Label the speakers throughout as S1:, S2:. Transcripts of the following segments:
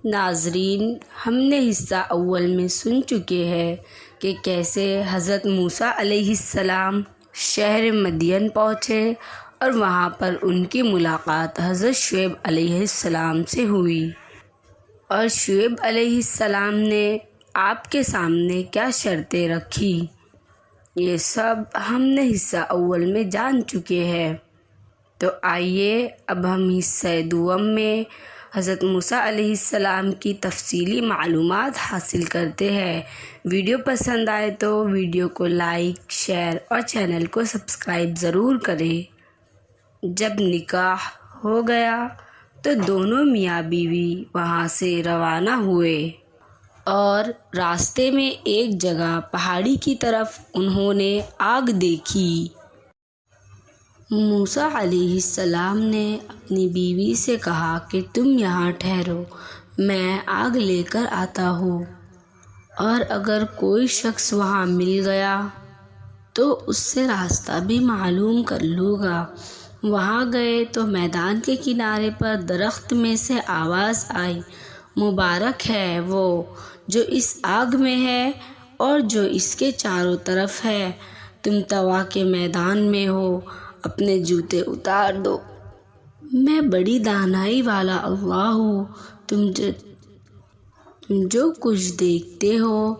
S1: ناظرین، ہم نے حصہ اول میں سن چکے ہیں کہ کیسے حضرت موسیٰ علیہ السلام شہر مدین پہنچے اور وہاں پر ان کی ملاقات حضرت شعیب علیہ السلام سے ہوئی، اور شعیب علیہ السلام نے آپ کے سامنے کیا شرطیں رکھی، یہ سب ہم نے حصہ اول میں جان چکے ہیں۔ تو آئیے اب ہم حصہ دوم میں حضرت موسیٰ علیہ السلام کی تفصیلی معلومات حاصل کرتے ہیں۔ ویڈیو پسند آئے تو ویڈیو کو لائک، شیئر اور چینل کو سبسکرائب ضرور کریں۔ جب نکاح ہو گیا تو دونوں میاں بیوی وہاں سے روانہ ہوئے اور راستے میں ایک جگہ پہاڑی کی طرف انہوں نے آگ دیکھی۔ موسیٰ علیہ السلام نے اپنی بیوی سے کہا کہ تم یہاں ٹھہرو، میں آگ لے کر آتا ہوں، اور اگر کوئی شخص وہاں مل گیا تو اس سے راستہ بھی معلوم کر لوں گا۔ وہاں گئے تو میدان کے کنارے پر درخت میں سے آواز آئی، مبارک ہے وہ جو اس آگ میں ہے اور جو اس کے چاروں طرف ہے، تم طوا کے میدان میں ہو، اپنے جوتے اتار دو، میں بڑی دانائی والا اللہ ہوں، تم جو کچھ دیکھتے ہو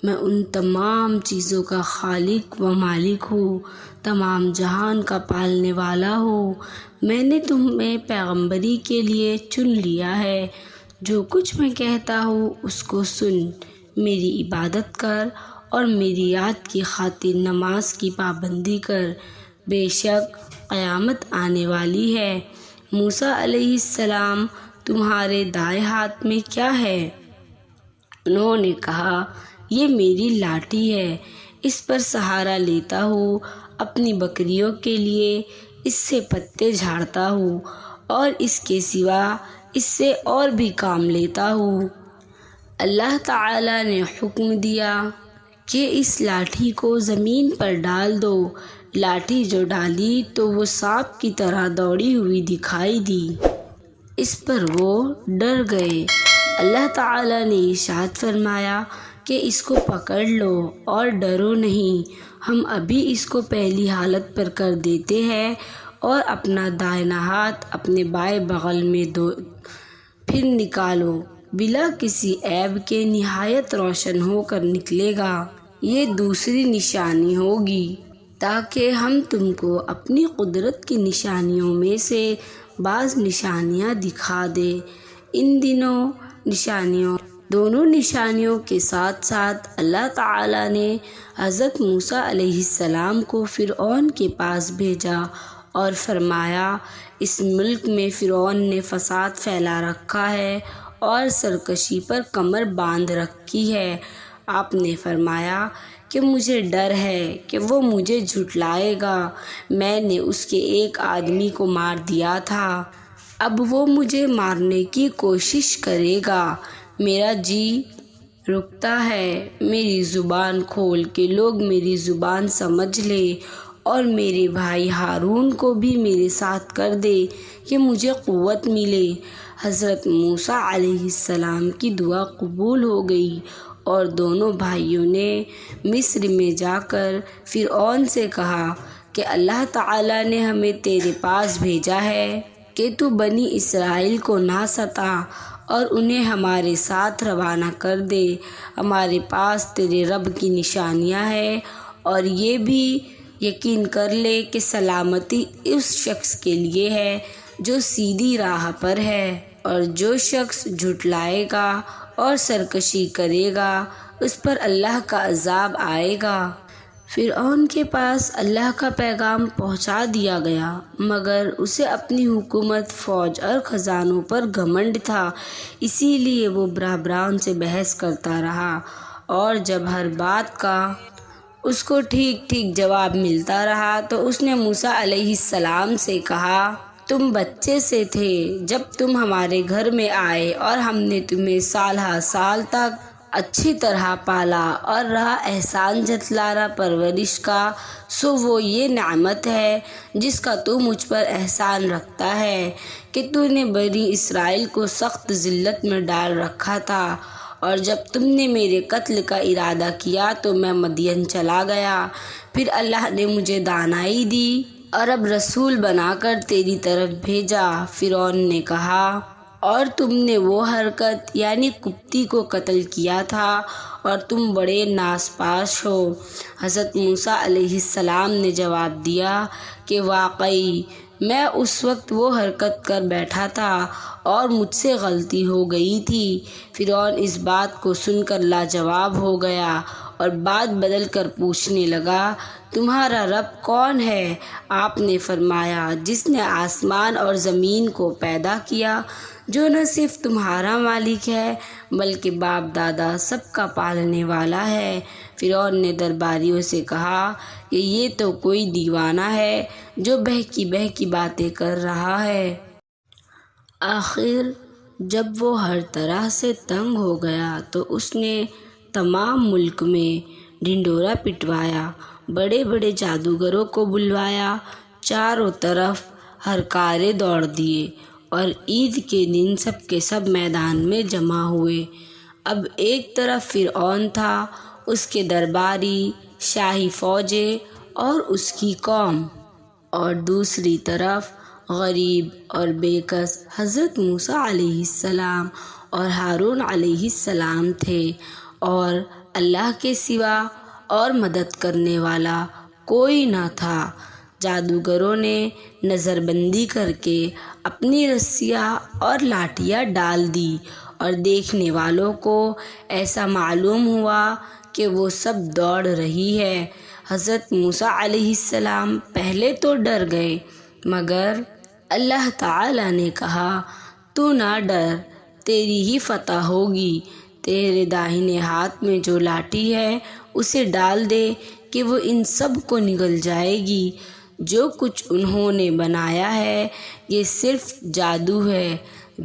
S1: میں ان تمام چیزوں کا خالق و مالک ہوں، تمام جہان کا پالنے والا ہوں، میں نے تمہیں پیغمبری کے لیے چن لیا ہے، جو کچھ میں کہتا ہوں اس کو سن، میری عبادت کر اور میری یاد کی خاطر نماز کی پابندی کر، بے شک قیامت آنے والی ہے۔ موسیٰ علیہ السلام، تمہارے دائیں ہاتھ میں کیا ہے؟ انہوں نے کہا، یہ میری لاٹھی ہے، اس پر سہارا لیتا ہوں، اپنی بکریوں کے لیے اس سے پتے جھاڑتا ہوں، اور اس کے سوا اس سے اور بھی کام لیتا ہوں۔ اللہ تعالی نے حکم دیا کہ اس لاٹھی کو زمین پر ڈال دو۔ لاٹھی جو ڈالی تو وہ سانپ کی طرح دوڑی ہوئی دکھائی دی۔ اس پر وہ ڈر گئے۔ اللہ تعالی نے ارشاد فرمایا کہ اس کو پکڑ لو اور ڈرو نہیں، ہم ابھی اس کو پہلی حالت پر کر دیتے ہیں، اور اپنا دائیں ہاتھ اپنے بائیں بغل میں دو، پھر نکالو، بلا کسی عیب کے نہایت روشن ہو کر نکلے گا۔ یہ دوسری نشانی ہوگی تاکہ ہم تم کو اپنی قدرت کی نشانیوں میں سے بعض نشانیاں دکھا دیں۔ ان دونوں نشانیوں کے ساتھ ساتھ اللہ تعالی نے حضرت موسیٰ علیہ السلام کو فرعون کے پاس بھیجا اور فرمایا، اس ملک میں فرعون نے فساد پھیلا رکھا ہے اور سرکشی پر کمر باندھ رکھی ہے۔ آپ نے فرمایا کہ مجھے ڈر ہے کہ وہ مجھے جھٹلائے گا، میں نے اس کے ایک آدمی کو مار دیا تھا، اب وہ مجھے مارنے کی کوشش کرے گا، میرا جی رکتا ہے، میری زبان کھول کے لوگ میری زبان سمجھ لے، اور میرے بھائی ہارون کو بھی میرے ساتھ کر دے کہ مجھے قوت ملے۔ حضرت موسیٰ علیہ السلام کی دعا قبول ہو گئی، اور دونوں بھائیوں نے مصر میں جا کر فرعون سے کہا کہ اللہ تعالی نے ہمیں تیرے پاس بھیجا ہے کہ تو بنی اسرائیل کو نہ ستا اور انہیں ہمارے ساتھ روانہ کر دے، ہمارے پاس تیرے رب کی نشانیاں ہیں، اور یہ بھی یقین کر لے کہ سلامتی اس شخص کے لیے ہے جو سیدھی راہ پر ہے، اور جو شخص جھٹلائے گا اور سرکشی کرے گا اس پر اللہ کا عذاب آئے گا۔ فرعون کے پاس اللہ کا پیغام پہنچا دیا گیا، مگر اسے اپنی حکومت، فوج اور خزانوں پر گھمنڈ تھا، اسی لیے وہ برابران سے بحث کرتا رہا، اور جب ہر بات کا اس کو ٹھیک ٹھیک جواب ملتا رہا تو اس نے موسیٰ علیہ السلام سے کہا، تم بچے سے تھے جب تم ہمارے گھر میں آئے، اور ہم نے تمہیں سال ہا سال تک اچھی طرح پالا اور رہا احسان جتلانا پرورش کا، سو وہ یہ نعمت ہے جس کا تو مجھ پر احسان رکھتا ہے کہ تو نے بنی اسرائیل کو سخت ذلت میں ڈال رکھا تھا، اور جب تم نے میرے قتل کا ارادہ کیا تو میں مدین چلا گیا، پھر اللہ نے مجھے دانائی دی اور اب رسول بنا کر تیری طرف بھیجا۔ فرعون نے کہا، اور تم نے وہ حرکت یعنی قبطی کو قتل کیا تھا اور تم بڑے ناسپاس ہو۔ حضرت موسیٰ علیہ السلام نے جواب دیا کہ واقعی میں اس وقت وہ حرکت کر بیٹھا تھا اور مجھ سے غلطی ہو گئی تھی۔ فرعون اس بات کو سن کر لاجواب ہو گیا اور بات بدل کر پوچھنے لگا، تمہارا رب کون ہے؟ آپ نے فرمایا، جس نے آسمان اور زمین کو پیدا کیا، جو نہ صرف تمہارا مالک ہے بلکہ باپ دادا سب کا پالنے والا ہے۔ فرعون نے درباریوں سے کہا کہ یہ تو کوئی دیوانہ ہے جو بہکی باتیں کر رہا ہے۔ آخر جب وہ ہر طرح سے تنگ ہو گیا تو اس نے تمام ملک میں ڈھنڈورا پٹوایا، بڑے بڑے جادوگروں کو بلوایا، چاروں طرف ہرکارے دوڑ دیے اور عید کے دن سب کے سب میدان میں جمع ہوئے۔ اب ایک طرف فرعون تھا، اس کے درباری، شاہی فوجیں اور اس کی قوم، اور دوسری طرف غریب اور بے کس حضرت موسیٰ علیہ السلام اور ہارون علیہ السلام تھے، اور اللہ کے سوا اور مدد کرنے والا کوئی نہ تھا۔ جادوگروں نے نظر بندی کر کے اپنی رسیاں اور لاٹھیاں ڈال دی اور دیکھنے والوں کو ایسا معلوم ہوا کہ وہ سب دوڑ رہی ہے۔ حضرت موسیٰ علیہ السلام پہلے تو ڈر گئے، مگر اللہ تعالیٰ نے کہا، تو نہ ڈر، تیری ہی فتح ہوگی، تیرے داہنے ہاتھ میں جو لاٹھی ہے اسے ڈال دے کہ وہ ان سب کو نگل جائے گی۔ جو کچھ انہوں نے بنایا ہے یہ صرف جادو ہے،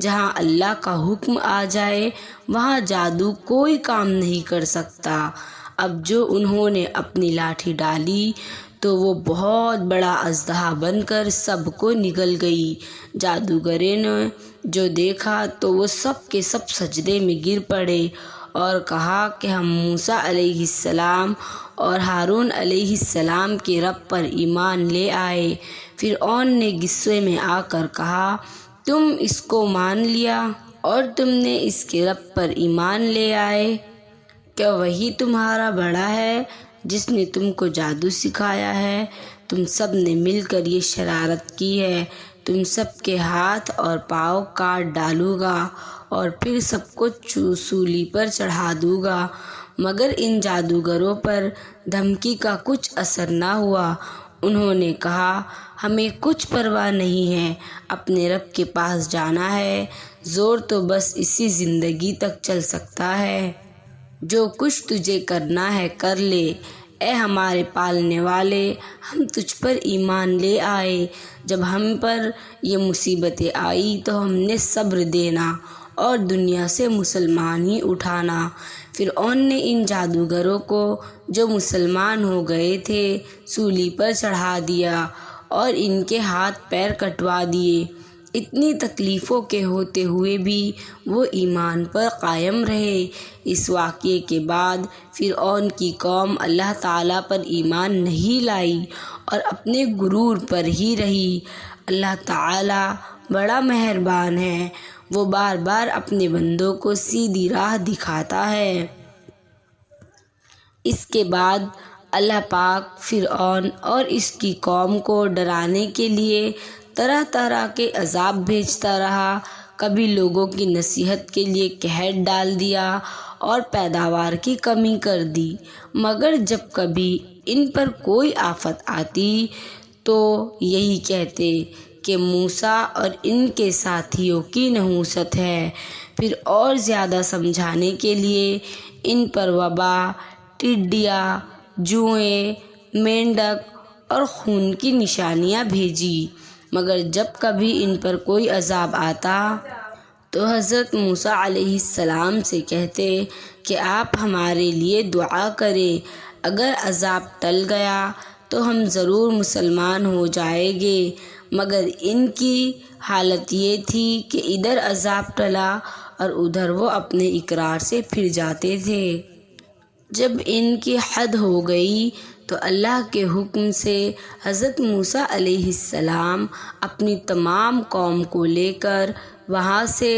S1: جہاں اللہ کا حکم آ جائے وہاں جادو کوئی کام نہیں کر سکتا۔ اب جو انہوں نے اپنی لاٹھی ڈالی تو وہ بہت بڑا اژدہا بن کر سب کو نگل گئی۔ جادوگروں نے جو دیکھا تو وہ سب کے سب سجدے میں گر پڑے اور کہا کہ ہم موسیٰ علیہ السلام اور ہارون علیہ السلام کے رب پر ایمان لے آئے۔ فرعون نے غصے میں آ کر کہا، تم اس کو مان لیا اور تم نے اس کے رب پر ایمان لے آئے؟ کیا وہی تمہارا بڑا ہے جس نے تم کو جادو سکھایا ہے؟ تم سب نے مل کر یہ شرارت کی ہے، تم سب کے ہاتھ اور پاؤں کاٹ ڈالوں گا اور پھر سب کو سولی پر چڑھا دوں گا۔ مگر ان جادوگروں پر دھمکی کا کچھ اثر نہ ہوا۔ انہوں نے کہا، ہمیں کچھ پرواہ نہیں ہے، اپنے رب کے پاس جانا ہے، زور تو بس اسی زندگی تک چل سکتا ہے۔ جو کچھ تجھے کرنا ہے کر لے، اے ہمارے پالنے والے، ہم تجھ پر ایمان لے آئے۔ جب ہم پر یہ مصیبتیں آئی تو ہم نے صبر دینا اور دنیا سے مسلمان ہی اٹھانا۔ فرعون نے ان جادوگروں کو جو مسلمان ہو گئے تھے سولی پر چڑھا دیا اور ان کے ہاتھ پیر کٹوا دیے۔ اتنی تکلیفوں کے ہوتے ہوئے بھی وہ ایمان پر قائم رہے۔ اس واقعے کے بعد فرعون کی قوم اللہ تعالیٰ پر ایمان نہیں لائی اور اپنے غرور پر ہی رہی۔ اللہ تعالیٰ بڑا مہربان ہے، وہ بار بار اپنے بندوں کو سیدھی راہ دکھاتا ہے۔ اس کے بعد اللہ پاک فرعون اور اس کی قوم کو ڈرانے کے لیے طرح طرح کے عذاب بھیجتا رہا۔ کبھی لوگوں کی نصیحت کے لیے قحط ڈال دیا اور پیداوار کی کمی کر دی، مگر جب کبھی ان پر کوئی آفت آتی تو یہی کہتے کہ موسیٰ اور ان کے ساتھیوں کی نحوست ہے۔ پھر اور زیادہ سمجھانے کے لیے ان پر وبا، ٹڈیاں، جوئیں، مینڈک اور خون کی نشانیاں بھیجی، مگر جب کبھی ان پر کوئی عذاب آتا تو حضرت موسیٰ علیہ السلام سے کہتے کہ آپ ہمارے لیے دعا کریں، اگر عذاب ٹل گیا تو ہم ضرور مسلمان ہو جائیں گے۔ مگر ان کی حالت یہ تھی کہ ادھر عذاب ٹلا اور ادھر وہ اپنے اقرار سے پھر جاتے تھے۔ جب ان کی حد ہو گئی تو اللہ کے حکم سے حضرت موسیٰ علیہ السلام اپنی تمام قوم کو لے کر وہاں سے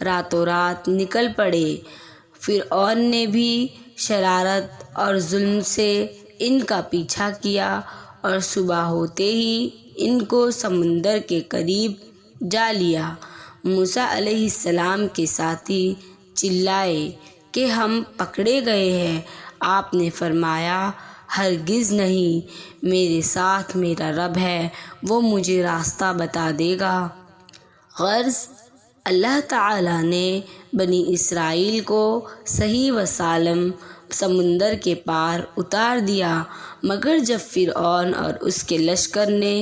S1: راتوں رات نکل پڑے۔ فرعون نے بھی شرارت اور ظلم سے ان کا پیچھا کیا اور صبح ہوتے ہی ان کو سمندر کے قریب جا لیا۔ موسیٰ علیہ السلام کے ساتھی چلائے کہ ہم پکڑے گئے ہیں۔ آپ نے فرمایا ہرگز نہیں، میرے ساتھ میرا رب ہے، وہ مجھے راستہ بتا دے گا۔ غرض اللہ تعالیٰ نے بنی اسرائیل کو صحیح و سالم سمندر کے پار اتار دیا، مگر جب فرعون اور اس کے لشکر نے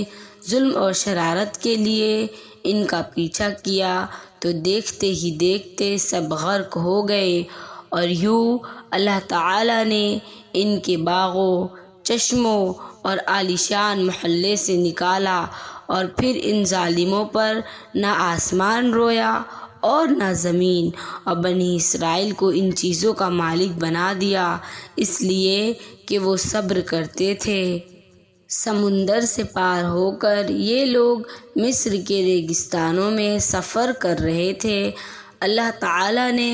S1: ظلم اور شرارت کے لیے ان کا پیچھا کیا تو دیکھتے ہی دیکھتے سب غرق ہو گئے، اور یوں اللہ تعالیٰ نے ان کے باغوں، چشموں اور عالیشان محلے سے نکالا، اور پھر ان ظالموں پر نہ آسمان رویا اور نہ زمین، اور بنی اسرائیل کو ان چیزوں کا مالک بنا دیا اس لیے کہ وہ صبر کرتے تھے۔ سمندر سے پار ہو کر یہ لوگ مصر کے ریگستانوں میں سفر کر رہے تھے۔ اللہ تعالیٰ نے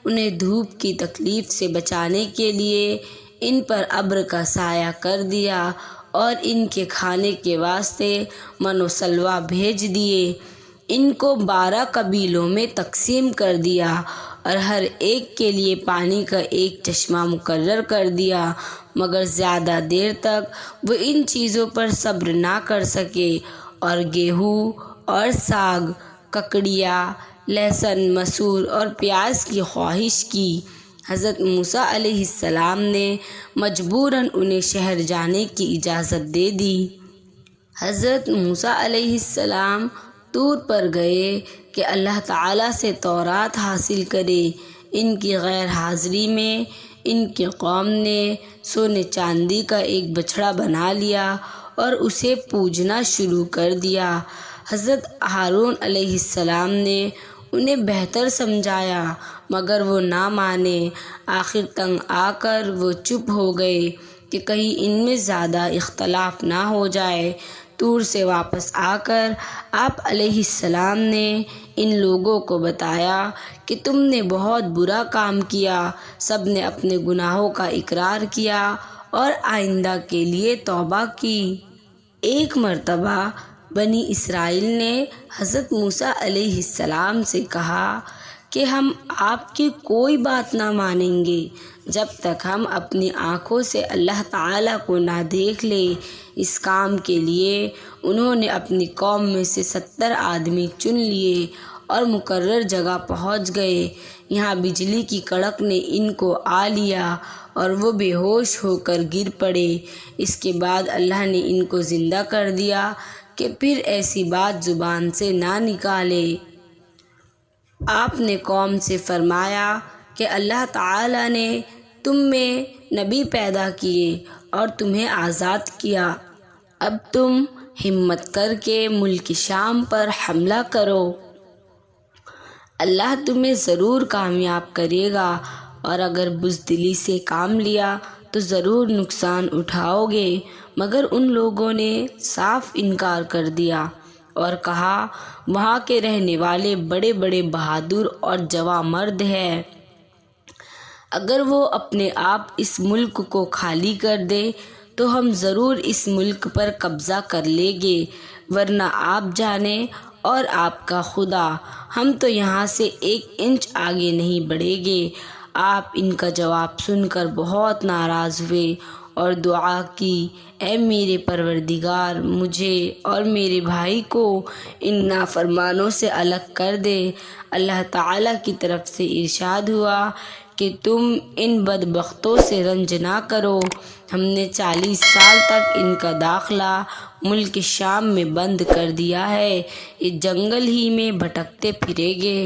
S1: انہیں دھوپ کی تکلیف سے بچانے کے لیے ان پر ابر کا سایہ کر دیا اور ان کے کھانے کے واسطے من و سلویٰ بھیج دیے۔ ان کو 12 قبیلوں میں تقسیم کر دیا اور ہر ایک کے لیے پانی کا ایک چشمہ مقرر کر دیا، مگر زیادہ دیر تک وہ ان چیزوں پر صبر نہ کر سکے، اور گیہوں اور ساگ، ککڑیاں، لہسن، مسور اور پیاز کی خواہش کی۔ حضرت موسیٰ علیہ السلام نے مجبوراً انہیں شہر جانے کی اجازت دے دی۔ حضرت موسیٰ علیہ السلام طور پر گئے کہ اللہ تعالیٰ سے تورات حاصل کرے۔ ان کی غیر حاضری میں ان کی قوم نے سونے چاندی کا ایک بچھڑا بنا لیا اور اسے پوجنا شروع کر دیا۔ حضرت ہارون علیہ السلام نے انہیں بہتر سمجھایا مگر وہ نہ مانے۔ آخر تنگ آ کر وہ چپ ہو گئے کہ کہیں ان میں زیادہ اختلاف نہ ہو جائے۔ طور سے واپس آ کر آپ علیہ السلام نے ان لوگوں کو بتایا کہ تم نے بہت برا کام کیا۔ سب نے اپنے گناہوں کا اقرار کیا اور آئندہ کے لیے توبہ کی۔ ایک مرتبہ بنی اسرائیل نے حضرت موسیٰ علیہ السلام سے کہا کہ ہم آپ کی کوئی بات نہ مانیں گے جب تک ہم اپنی آنکھوں سے اللہ تعالیٰ کو نہ دیکھ لیں۔ اس کام کے لیے انہوں نے اپنی قوم میں سے 70 آدمی چن لیے اور مقرر جگہ پہنچ گئے۔ یہاں بجلی کی کڑک نے ان کو آ لیا اور وہ بے ہوش ہو کر گر پڑے۔ اس کے بعد اللہ نے ان کو زندہ کر دیا کہ پھر ایسی بات زبان سے نہ نکالے۔ آپ نے قوم سے فرمایا کہ اللہ تعالیٰ نے تم میں نبی پیدا کیے اور تمہیں آزاد کیا، اب تم ہمت کر کے ملک شام پر حملہ کرو، اللہ تمہیں ضرور کامیاب کرے گا، اور اگر بزدلی سے کام لیا تو ضرور نقصان اٹھاؤ گے۔ مگر ان لوگوں نے صاف انکار کر دیا اور کہا وہاں کے رہنے والے بڑے بڑے بہادر اور جواں مرد ہیں، اگر وہ اپنے آپ اس ملک کو خالی کر دے تو ہم ضرور اس ملک پر قبضہ کر لیں گے، ورنہ آپ جانیں اور آپ کا خدا ہم تو یہاں سے 1 انچ آگے نہیں بڑھیں گے۔ آپ ان کا جواب سن کر بہت ناراض ہوئے اور دعا کی، اے میرے پروردگار، مجھے اور میرے بھائی کو ان نافرمانوں سے الگ کر دے۔ اللہ تعالیٰ کی طرف سے ارشاد ہوا کہ تم ان بدبختوں سے رنج نہ کرو، ہم نے 40 سال تک ان کا داخلہ ملک شام میں بند کر دیا ہے، یہ جنگل ہی میں بھٹکتے پھریں گے۔